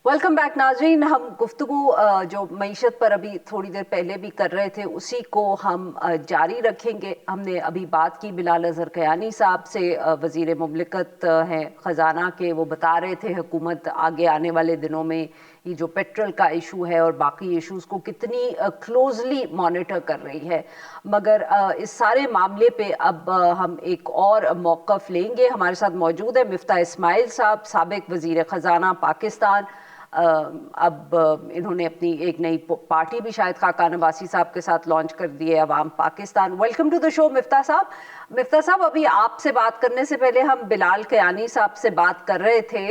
Welcome back नाजरीन। हम गुफ्तगू जो मईशत पर अभी थोड़ी देर पहले भी कर रहे थे उसी को हम जारी रखेंगे। हमने अभी बात की बिलाल अजहर कयानी साहब से, वज़ीर मुमलिकत हैं ख़जाना के। वो बता रहे थे हुकूमत आगे आने वाले दिनों में ये जो पेट्रोल का इशू है और बाकी इश्यूज़ को कितनी क्लोजली मॉनिटर कर रही है। मगर इस सारे मामले पे अब हम एक और मौक़िफ़ लेंगे। हमारे साथ मौजूद है मिफ्ता इस्माइल साहब, साबिक वज़ीर ख़जाना पाकिस्तान। अब इन्होंने अपनी एक नई पार्टी भी शायद खाकान अब्बासी साहब के साथ लॉन्च कर दी है, अवाम Pakistan. Welcome to the show Miftah साहब। मिफ्ता साहब, अभी आपसे बात करने से पहले हम बिलाल कयानी साहब से बात कर रहे थे।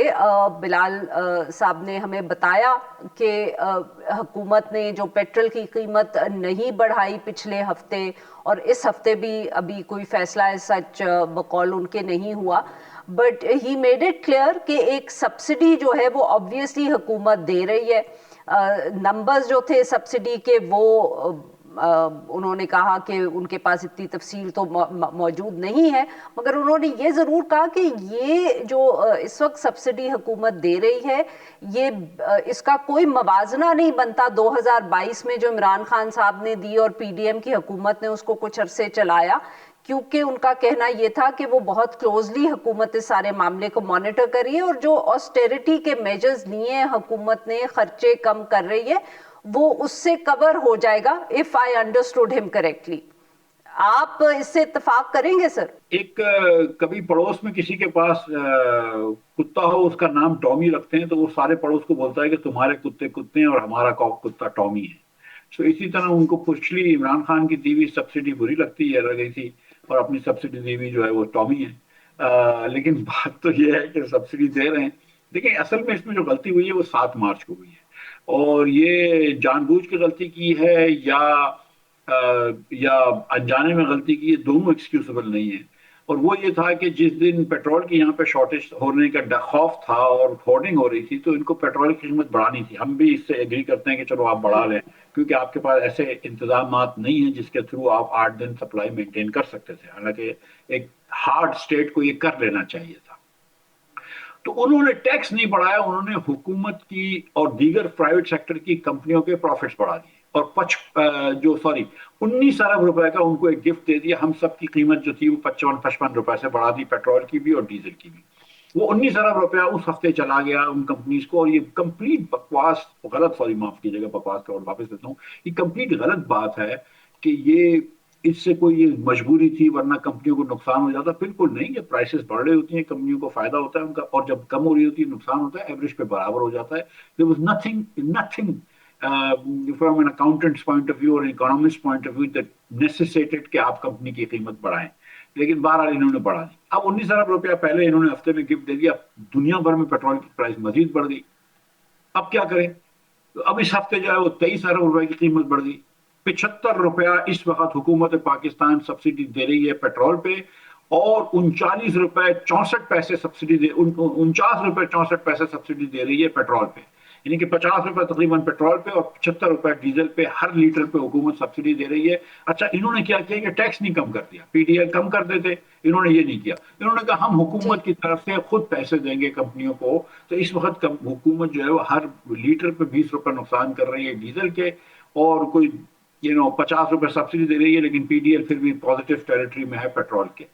बिलाल साहब ने हमें बताया कि हुकूमत ने जो पेट्रोल की कीमत नहीं बढ़ाई पिछले हफ्ते, और इस हफ्ते भी अभी कोई फैसला सच बकौल उनके नहीं हुआ, but he made it clear कि एक सब्सिडी जो है वो ऑब्वियसली हुकूमत दे रही है। नंबर्स जो थे सब्सिडी के वो उन्होंने कहा कि उनके पास इतनी तफसील तो मौजूद नहीं है, मगर उन्होंने ये ज़रूर कहा कि ये जो इस वक्त सब्सिडी हुकूमत दे रही है ये इसका कोई मवाजना नहीं बनता 2022 में जो इमरान खान साहब ने दी और पीडीएम की हुकूमत ने उसको कुछ अरसे चलाया, क्योंकि उनका कहना ये था कि वो बहुत क्लोजली हुकूमत इस सारे मामले को मॉनिटर कर रही है और जो ऑस्टेरिटी के मेजर्स लिए हैं हुकूमत ने, खर्चे कम कर रही है, वो उससे कवर हो जाएगा, if I understood him correctly. आप इससे इत्तेफाक करेंगे सर? एक कभी पड़ोस में किसी के पास कुत्ता हो, उसका नाम टॉमी रखते हैं, तो वो सारे पड़ोस को बोलता है कि तुम्हारे कुत्ते कुत्ते हैं और हमारा कुत्ता टॉमी है। सो इसी तरह उनको पुछली इमरान खान की दी हुई सब्सिडी बुरी लगती है, रह गई थी, और अपनी सब्सिडी दी हुई जो है वो टॉमी है। लेकिन बात तो ये है कि सब्सिडी दे रहे हैं। देखिए, असल में इसमें जो गलती हुई है वो 7 मार्च को हुई है, और ये जानबूझ के गलती की है या अनजाने में गलती की है, दोनों एक्सक्यूजेबल नहीं है। और वो ये था कि जिस दिन पेट्रोल की यहाँ पे शॉर्टेज होने का खौफ था और होर्डिंग हो रही थी, तो इनको पेट्रोल की कीमत बढ़ानी थी। हम भी इससे एग्री करते हैं कि चलो आप बढ़ा लें, क्योंकि आपके पास ऐसे इंतजाम नहीं है जिसके थ्रू आप 8 दिन सप्लाई मेंटेन कर सकते थे। हालांकि एक हार्ड स्टेट को ये कर लेना चाहिए था। तो उन्होंने टैक्स नहीं बढ़ाया, उन्होंने हुकूमत की और दीगर प्राइवेट सेक्टर की कंपनियों के प्रॉफिट्स बढ़ा दिए, और 19 अरब रुपए का उनको एक गिफ्ट दे दिया। हम सब की कीमत जो थी वो 55 रुपए से बढ़ा दी, पेट्रोल की भी और डीजल की भी। वो 19 अरब रुपया उस हफ्ते चला गया उन कंपनीज को, और ये कंप्लीट बकवास, गलत, सॉरी माफ कीजिएगा बकवास का और वापस देता हूँ, ये कंप्लीट गलत बात है कि ये इससे कोई ये मजबूरी थी वरना कंपनियों को नुकसान हो जाता। बिल्कुल नहीं, ये प्राइसेस बढ़ रही होती हैं, कंपनियों को फायदा होता है उनका, और जब कम हो रही होती है नुकसान होता है, एवरेज पे बराबर हो जाता है। There was nothing from an accountant's point of view और economist point of view that necessitated कि आप कंपनी की कीमत बढ़ाएं, लेकिन बहरहाल इन्होंने बढ़ा दी। अब 19 अरब रुपया पहले इन्होंने हफ्ते में गिफ्ट दे दिया, दुनिया भर में पेट्रोल की प्राइस मजीद बढ़ गई। अब क्या करें? तो अब इस हफ्ते जो है वो 23 अरब रुपए की कीमत बढ़ गई। 75 रुपया इस वक्त हुकूमत पाकिस्तान सब्सिडी दे रही है पेट्रोल पे, और 39 रुपए 64 पैसे सब्सिडी 49 रुपए 64 पैसे सब्सिडी दे रही है पेट्रोल पे। यानी कि 50 रुपए तकरीबन पेट्रोल पे और 75 रुपए डीजल पे, हर लीटर पे हुकूमत सब्सिडी दे रही है। अच्छा, इन्होंने क्या किया कि टैक्स नहीं कम कर दिया, पीडीएल कम कर देते, इन्होंने ये नहीं किया। इन्होंने कहा हम हुकूमत की तरफ से खुद पैसे देंगे कंपनियों को। तो इस वक्त हुकूमत जो है वो हर लीटर पे 20 रुपए नुकसान कर रही है डीजल के, और कोई 50 रुपए सब्सिडी दे रही है, लेकिन पीडीएल फिर भी पॉजिटिव टेरिटरी में है पेट्रोल के।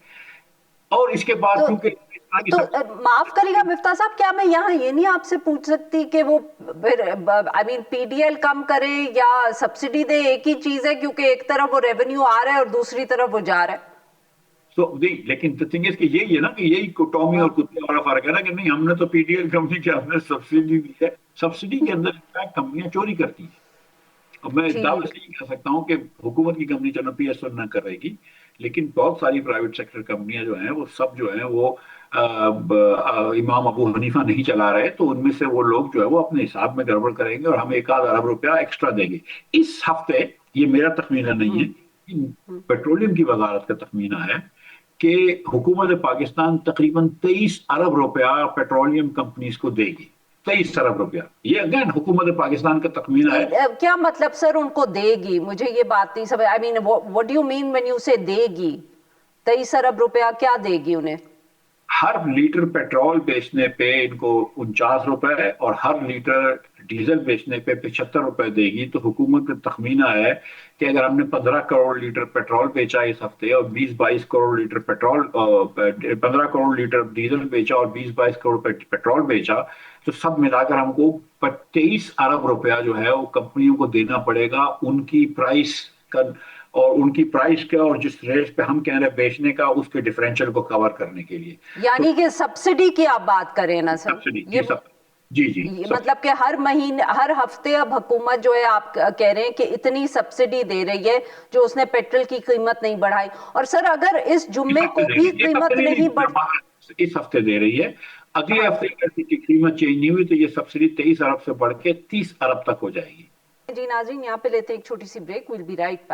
और इसके बाद तो चूंकि माफ करिएगा मिफ्ता साहब, क्या मैं यहाँ ये नहीं आपसे पूछ सकती कि वो फिर आई मीन पीडीएल कम करे या सब्सिडी दे, एक ही चीज है, क्योंकि एक तरफ वो रेवेन्यू आ रहा है और दूसरी तरफ वो जा रहा है। लेकिन थिंग इज कि यही है ना, कि यही टॉमी और कुत्ते वाला फर्क है ना, कि नहीं हमने तो पीडीएल कंपनी के हमने सब्सिडी दी है। सब्सिडी के अंदर कंपनियां चोरी करती हैं। अब मैं जी दावे से ये कह सकता हूँ कि हुकूमत की कंपनी चलो पीएसओ ना करेगी, लेकिन बहुत सारी प्राइवेट सेक्टर कंपनियां जो हैं वो सब जो हैं वो इमाम अबू हनीफा नहीं चला रहे, तो उनमें से वो लोग जो है वो अपने हिसाब में गड़बड़ करेंगे और हमें 1 अरब रुपया एक्स्ट्रा देंगे इस हफ्ते। ये मेरा तखमीना नहीं है, पेट्रोलियम की वजारत का तखमीना है कि हुकूमत पाकिस्तान तकरीबन 23 अरब रुपया पेट्रोलियम कंपनीज को देगी। 23 अरब रुपया, ये अगेन हुकूमत पाकिस्तान का तखमीना है। क्या मतलब सर उनको देगी? मुझे ये बात नहीं समझ, I mean what do you mean when you से देगी? 23 अरब रुपया क्या देगी उन्हें? ہر لیٹر پیٹرول بیچنے پہ ان کو 49 روپے اور ہر لیٹر ڈیزل بیچنے پہ 75 روپے دے گی. تو حکومت کا تخمینہ ہے کہ اگر ہم نے 15 کروڑ لیٹر پیٹرول بیچا اس ہفتے اور 20-22 crore litre petrol 15 crore litre diesel بیچا اور 20-22 کروڑ پیٹرول بیچا, تو سب ملا کر ہم کو 23 ارب روپیہ جو ہے وہ کمپنیوں کو دینا پڑے گا ان کی پرائس کا, اور ان کی پرائس کا اور جس ریٹ پہ ہم کہہ رہے ہیں بیچنے کا اس کے ڈفرینشیل کو کور کرنے کے لیے. یعنی کہ سبسڈی کی آپ بات کریں نا سر, سبسڈی یہ جی مطلب کہ ہر مہینے ہر ہفتے اب حکومت جو ہے آپ کہہ رہے ہیں کہ اتنی سبسڈی دے رہی ہے جو اس نے پیٹرول کی قیمت نہیں بڑھائی. اور سر اگر اس جمعے کو بھی قیمت نہیں اس ہفتے دے رہی ہے, اگلے ہفتے کی قیمت چینج نہیں ہوئی تو یہ سبسڈی 23 ارب سے بڑھ کے 30 ارب تک ہو جائے گی. جی ناظرین, یہاں پہ لیتے ہیں ایک چھوٹی سی break. We'll be right back.